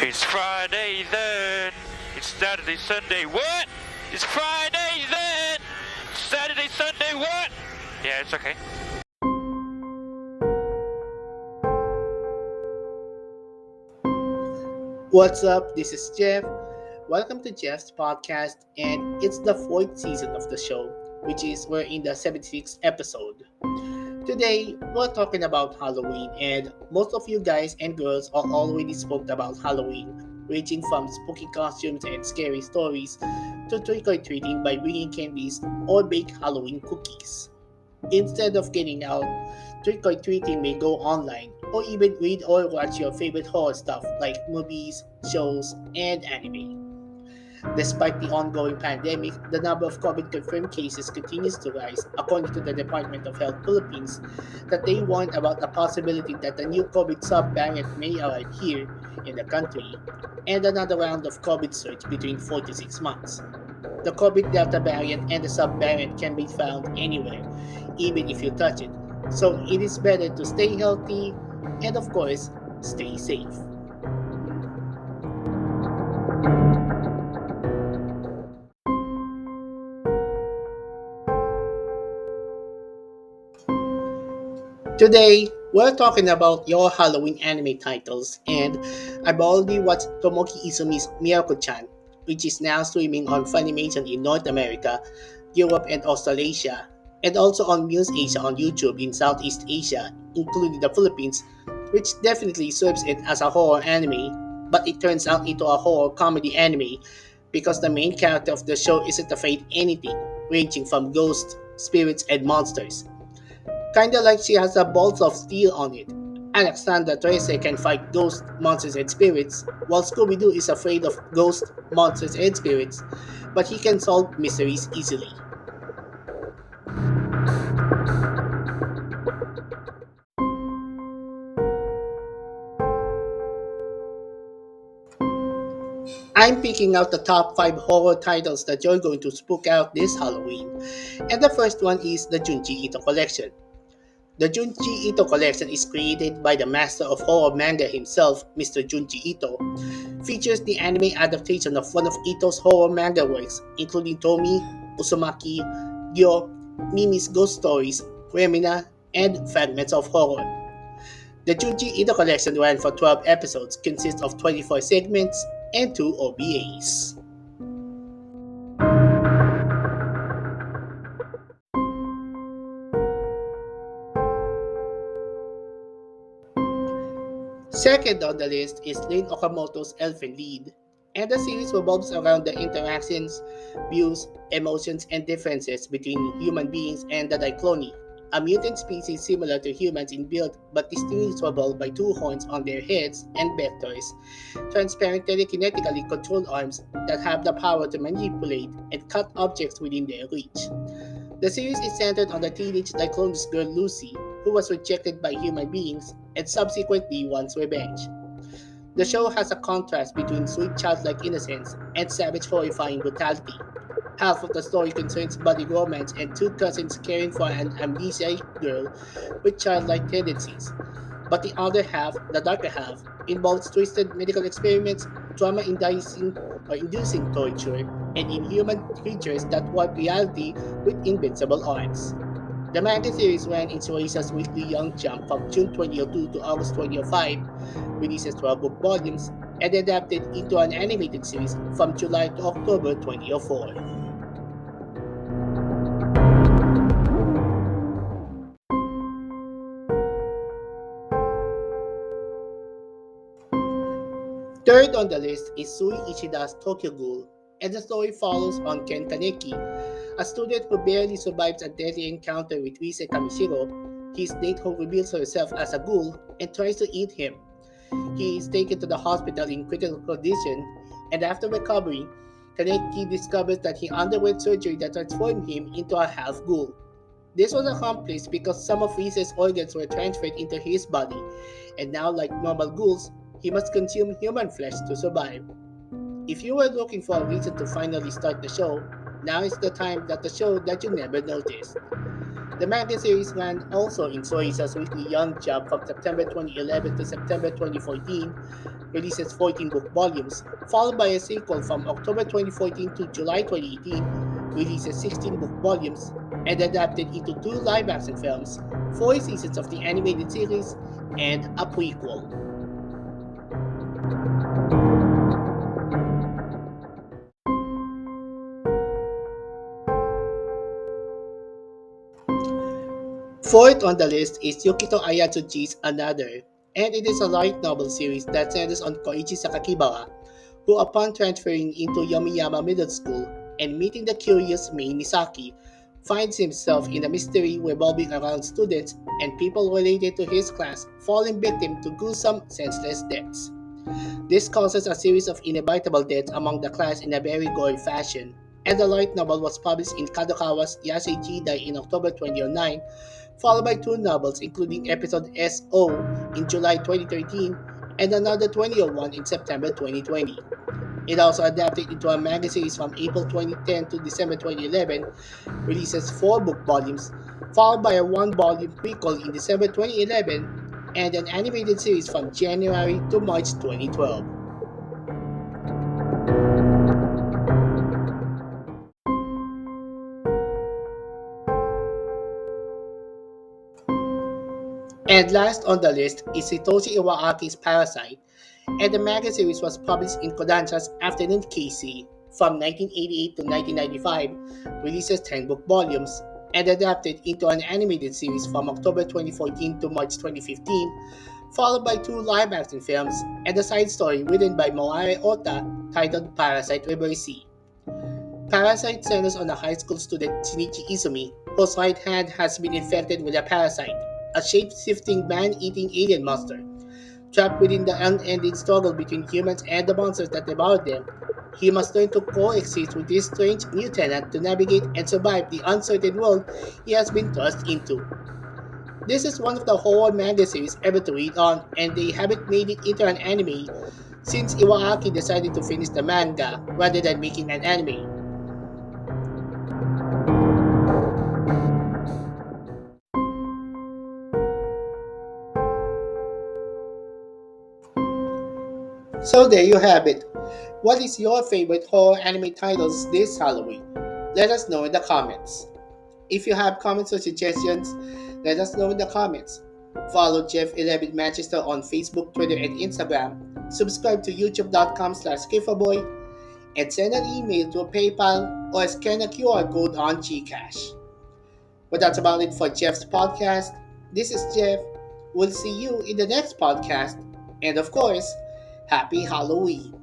It's Friday then. It's Saturday, Sunday. What? It's Friday then. Saturday, Sunday. What? Yeah, it's okay. What's up? This is Jeff. Welcome to Jeff's podcast, and it's the fourth season of the show, which is we're in the 76th episode. Today, we're talking about Halloween, and most of you guys and girls are already spoke about Halloween, ranging from spooky costumes and scary stories to trick or treating by bringing candies or bake Halloween cookies. Instead of getting out, trick or treating may go online or even read or watch your favorite horror stuff like movies, shows, and anime. Despite the ongoing pandemic, the number of COVID confirmed cases continues to rise, according to the Department of Health Philippines, that they warned about the possibility that a new COVID subvariant may arrive here in the country, and another round of COVID surge between 4 to 6 months. The COVID Delta variant and the subvariant can be found anywhere, even if you touch it. So it is better to stay healthy and, of course, stay safe. Today, we're talking about your Halloween anime titles, and I've already watched Tomoki Izumi's Mieruko-chan, which is now streaming on Funimation in North America, Europe, and Australasia, and also on Muse Asia on YouTube in Southeast Asia, including the Philippines, which definitely serves it as a horror anime, but it turns out into a horror comedy anime because the main character of the show isn't afraid of anything, ranging from ghosts, spirits, and monsters. Kinda like she has a balls of steel on it. Alexandra Trace can fight ghosts, monsters, and spirits, while Scooby Doo is afraid of ghosts, monsters, and spirits, but he can solve mysteries easily. I'm picking out the top 5 horror titles that you're going to spook out this Halloween, and the first one is the Junji Ito Collection. The Junji Ito collection is created by the master of horror manga himself, Mr. Junji Ito. Features the anime adaptation of one of Ito's horror manga works, including Tomi, Uzumaki, Gyo, Mimi's Ghost Stories, Remina, and Fragments of Horror. The Junji Ito collection ran for 12 episodes, consists of 24 segments and 2 OVAs. Second on the list is Lane Okamoto's Elfen Lied, and the series revolves around the interactions, views, emotions, and differences between human beings and the Dicloni, a mutant species similar to humans in build but distinguishable by 2 horns on their heads and vectors, transparent telekinetically controlled arms that have the power to manipulate and cut objects within their reach. The series is centered on the teenage Diclonus girl Lucy, who was rejected by human beings and subsequently wants revenge. The show has a contrast between sweet childlike innocence and savage horrifying brutality. Half of the story concerns buddy romance and 2 cousins caring for an amnesiac girl with childlike tendencies. But the other half, the darker half, involves twisted medical experiments, trauma-inducing torture, and inhuman creatures that warp reality with invincible arms. The manga series ran in Shueisha's weekly Young Jump from June 2002 to August 2005, releases 12 book volumes, and adapted into an animated series from July to October 2004. Third on the list is Sui Ishida's Tokyo Ghoul, and the story follows on Ken Kaneki, a student who barely survives a deadly encounter with Rise Kamishiro, his date who reveals herself as a ghoul and tries to eat him. He is taken to the hospital in critical condition, and after recovering, Kaneki discovers that he underwent surgery that transformed him into a half ghoul. This was accomplished because some of Rise's organs were transferred into his body, and now, like normal ghouls, he must consume human flesh to survive. If you were looking for a reason to finally start the show, now is the time that the show that you never noticed. The manga series ran also in Soisa's Weekly Young Jump from September 2011 to September 2014, releases 14 book volumes, followed by a sequel from October 2014 to July 2018, releases 16 book volumes, and adapted into two live action films, four seasons of the animated series, and a prequel. Fourth on the list is Yukito Ayatsuji's Another, and it is a light novel series that centers on Koichi Sakakibara, who upon transferring into Yomiyama Middle School and meeting the curious Mei Misaki, finds himself in a mystery revolving around students and people related to his class falling victim to gruesome, senseless deaths. This causes a series of inevitable deaths among the class in a very gory fashion, and the light novel was published in Kadokawa's Yasei Jidai in October 2009, followed by two novels including episode SO in July 2013 and another 2001 in September 2020. It also adapted into a manga series from April 2010 to December 2011, releases four book volumes, followed by a one-volume prequel in December 2011, and an animated series from January to March 2012. And last on the list is Hitoshi Iwaaki's Parasite, and the manga series was published in Kodansha's Afternoon KC from 1988 to 1995, releases 10 book volumes, and adapted into an animated series from October 2014 to March 2015, followed by two live-action films and a side story written by Moare Ota titled Parasite Reverse. Parasite centers on a high school student, Shinichi Izumi, whose right hand has been infected with a parasite, a shape-shifting man-eating alien monster. Trapped within the unending struggle between humans and the monsters that devour them, he must learn to coexist with this strange new tenant to navigate and survive the uncertain world he has been thrust into. This is one of the horror manga series ever to read on, and they haven't made it into an anime since Iwaaki decided to finish the manga rather than making an anime. So there you have it. What is your favorite horror anime titles this Halloween? Let us know in the comments. If you have comments or suggestions, let us know in the comments. Follow Jeff11 Manchester on Facebook, Twitter, and Instagram. Subscribe to youtube.com/skifaboy and send an email to a PayPal or scan a QR code on Gcash. But that's about it for Jeff's podcast. This is Jeff. We'll see you in the next podcast. And of course, happy Halloween.